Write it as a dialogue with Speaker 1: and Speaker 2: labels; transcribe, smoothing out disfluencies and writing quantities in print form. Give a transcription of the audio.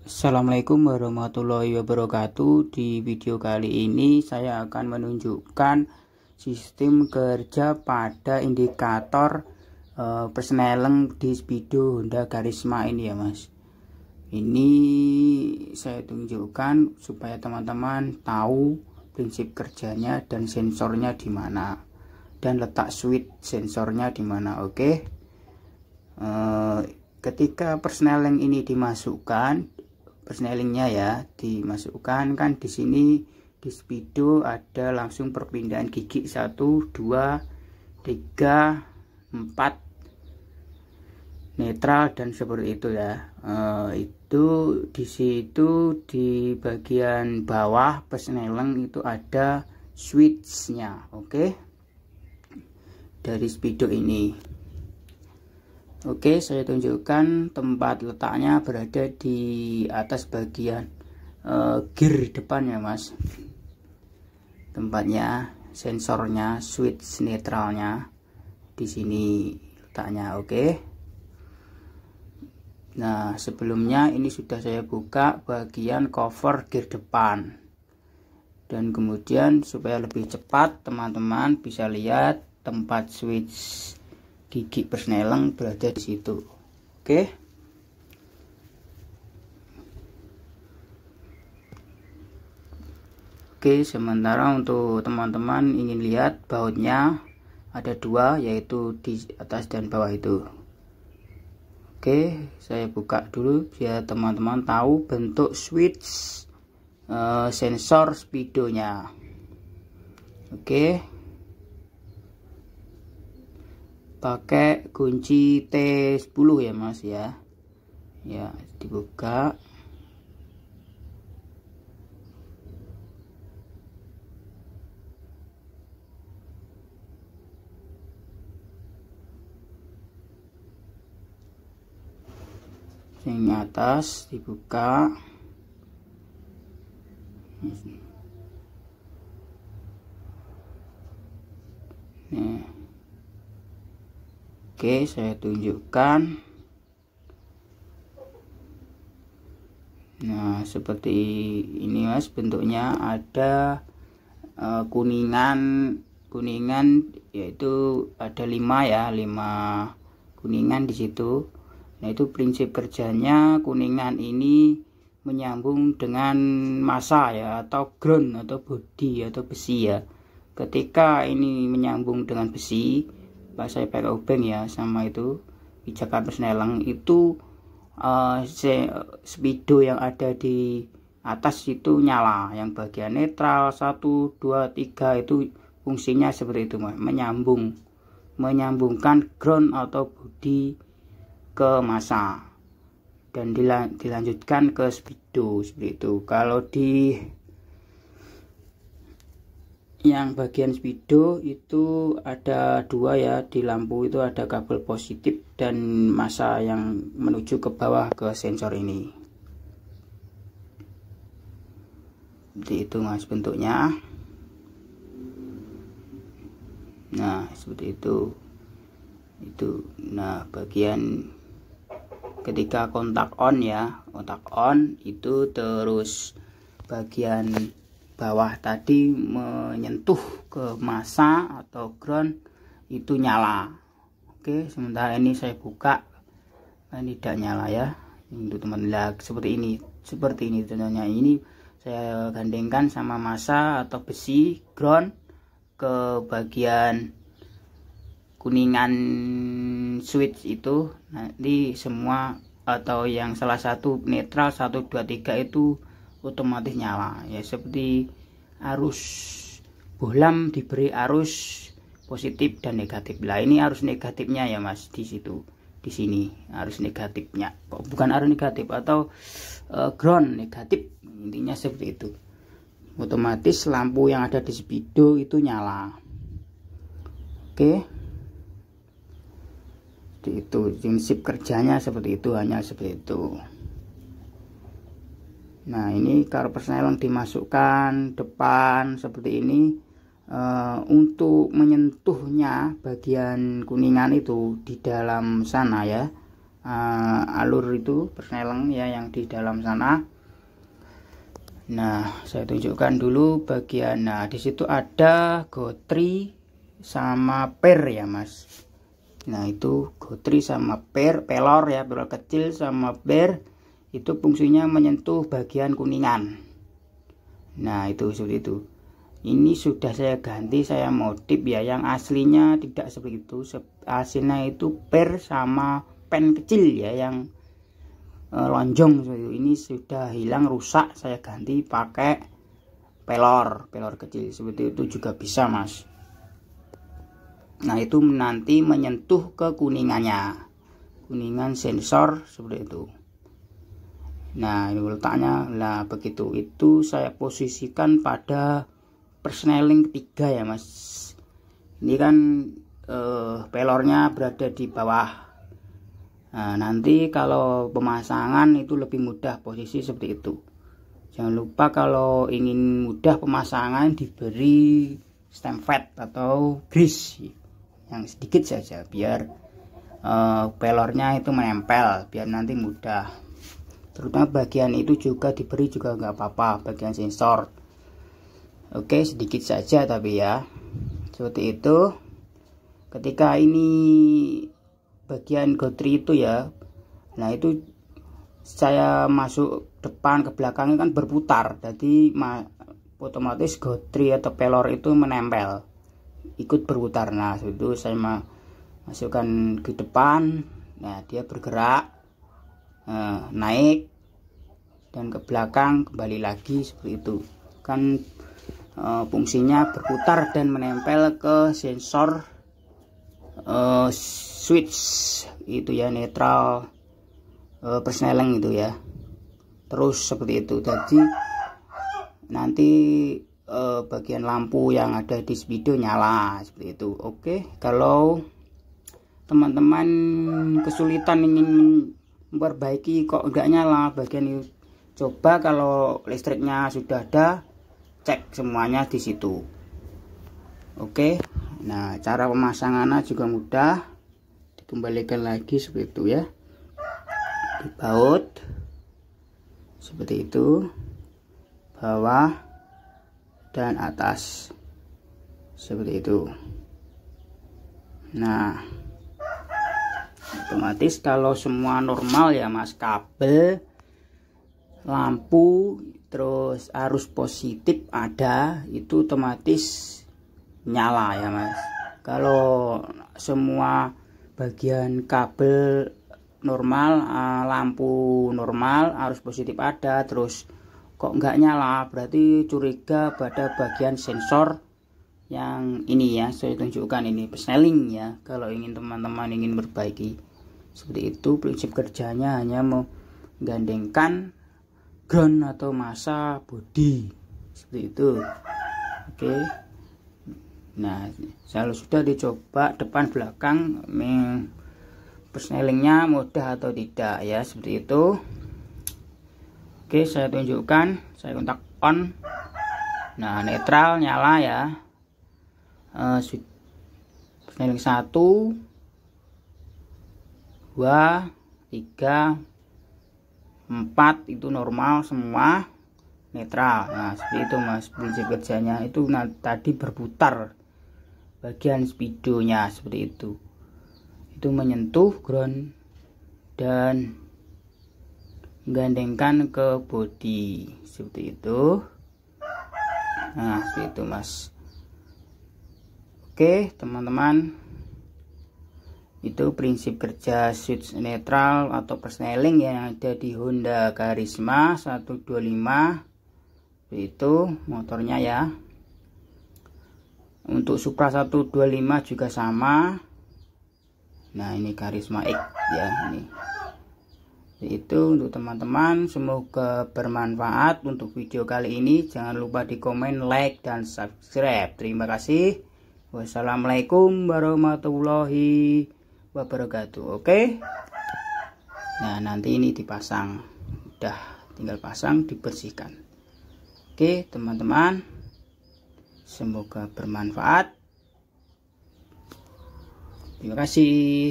Speaker 1: Assalamualaikum warahmatullahi wabarakatuh. Di video kali ini saya akan menunjukkan sistem kerja pada indikator persneleng di Speedo Honda Karisma ini ya Mas. Ini saya tunjukkan supaya teman-teman tahu prinsip kerjanya dan sensornya di mana dan letak switch sensornya di mana. Oke. Ketika persneleng ini dimasukkan, persnelingnya ya dimasukkan, kan di sini di Speedo ada langsung perpindahan gigi 1 2 3 4 netral dan seperti itu ya. Itu di situ di bagian bawah persneleng itu ada switchnya. Oke, dari Speedo ini. Oke, saya tunjukkan tempat letaknya berada di atas bagian gear depan ya Mas. Tempatnya, sensornya, switch netralnya di sini letaknya. Oke. Nah, sebelumnya ini sudah saya buka bagian cover gear depan. Dan kemudian supaya lebih cepat teman-teman bisa lihat tempat switch gigi persneleng berada di situ. Oke. Oke, sementara untuk teman-teman ingin lihat bautnya ada dua, yaitu di atas dan bawah itu. Oke, saya buka dulu biar teman-teman tahu bentuk switch sensor Speedo-nya. Oke. Pakai kunci T10 ya Mas ya. Ya, dibuka. Yang atas dibuka. Nah. Oke, saya tunjukkan. Nah, seperti ini Mas bentuknya, ada kuningan yaitu ada 5 ya, 5 kuningan di situ. Nah, itu prinsip kerjanya. Kuningan ini menyambung dengan massa ya, atau ground atau bodi atau besi ya. Ketika ini menyambung dengan besi, pas saya pakai obeng ya sama itu pijakan persneleng itu, Speedo yang ada di atas itu nyala, yang bagian netral 1 2 3 itu fungsinya seperti itu Mas, menyambungkan ground atau bodi ke massa dan dilanjutkan ke Speedo seperti itu. Kalau di yang bagian Speedo itu ada dua ya, di lampu itu ada kabel positif dan massa yang menuju ke bawah ke sensor ini. Seperti itu Mas bentuknya. Nah, seperti itu. Nah, bagian ketika kontak on ya, kontak on itu terus bagian bawah tadi menyentuh ke massa atau ground itu nyala. Oke, sementara ini saya buka, ini tidak nyala ya. Untuk teman lihat seperti ini contohnya. Ini saya gandengkan sama massa atau besi ground ke bagian kuningan switch itu, nanti semua atau yang salah satu netral 1 2 3 itu otomatis nyala ya, seperti arus bohlam diberi arus positif dan negatif. Lah, ini arus negatifnya ya Mas di situ, di sini arus negatifnya, bukan arus negatif atau ground negatif, intinya seperti itu. Otomatis lampu yang ada di Speedo itu nyala. Oke, itu prinsip kerjanya seperti itu, hanya seperti itu. Nah, ini kalau persneleng dimasukkan depan seperti ini, untuk menyentuhnya bagian kuningan itu di dalam sana ya, alur itu persneleng ya yang di dalam sana. Nah, saya tunjukkan dulu bagian. Nah, di situ ada gotri sama per ya, Mas. Nah, itu gotri sama pelor ya, pelor kecil sama per itu fungsinya menyentuh bagian kuningan. Nah, itu seperti itu. Ini sudah saya ganti, saya modif ya, yang aslinya tidak seperti itu. Aslinya itu per sama pen kecil ya, yang lonjong seperti itu. Ini sudah hilang, rusak, saya ganti pakai pelor kecil seperti itu juga bisa, Mas. Nah, itu nanti menyentuh ke kuningannya, kuningan sensor seperti itu. Nah, ini letaknya. Nah, begitu itu saya posisikan pada persneling ketiga ya, Mas. Ini kan pelornya berada di bawah. Nah, nanti kalau pemasangan itu lebih mudah posisi seperti itu. Jangan lupa kalau ingin mudah pemasangan diberi stem fat atau grease yang sedikit saja biar pelornya itu menempel, biar nanti mudah. Terutama bagian itu juga diberi juga nggak apa-apa, bagian sensor. Oke, sedikit saja tapi ya seperti itu. Ketika ini bagian gotri itu ya, nah itu saya masuk depan ke belakangnya kan berputar, jadi otomatis gotri atau pelor itu menempel, ikut berputar. Nah, itu saya masukkan ke depan. Nah, dia bergerak naik dan ke belakang kembali lagi seperti itu kan. Fungsinya berputar dan menempel ke sensor switch itu ya, netral persneleng itu ya. Terus seperti itu. Jadi nanti bagian lampu yang ada di speedo nyala seperti itu. Oke, kalau teman-teman kesulitan ingin memperbaiki kok enggak nyala bagian itu, coba kalau listriknya sudah ada, cek semuanya di situ. Oke, nah cara pemasangannya juga mudah, dikembalikan lagi seperti itu ya, dibaut seperti itu, bawah dan atas seperti itu. Nah, otomatis kalau semua normal ya, Mas, kabel, lampu, terus arus positif ada, itu otomatis nyala ya, Mas. Kalau semua bagian kabel normal, lampu normal, arus positif ada, terus kok nggak nyala, berarti curiga pada bagian sensor yang ini ya, saya tunjukkan ini persneling ya. Kalau ingin teman-teman ingin memperbaiki seperti itu, prinsip kerjanya hanya menggandengkan ground atau masa body seperti itu. Oke, nah kalau sudah dicoba depan belakang persnelingnya mudah atau tidak ya, seperti itu. Oke, saya tunjukkan, saya kontak on. Nah, netral nyala ya, persneling 1 2 3 4 itu normal semua, netral. Nah, seperti itu, Mas, prinsip kerjanya. Itu tadi berputar bagian speedonya seperti itu menyentuh ground dan menggandengkan ke body seperti itu. Nah, seperti itu, Mas. Oke, teman-teman, itu prinsip kerja switch netral atau persneling yang ada di Honda Karisma 125. Itu motornya ya. Untuk Supra 125 juga sama. Nah, ini Karisma X ya, ini. Itu untuk teman-teman, semoga bermanfaat untuk video kali ini. Jangan lupa di komen, like, dan subscribe. Terima kasih. Wassalamualaikum warahmatullahi wabarakatuh. Oke. Nah, nanti ini dipasang, udah tinggal pasang, dibersihkan. Oke, teman-teman, semoga bermanfaat. Terima kasih.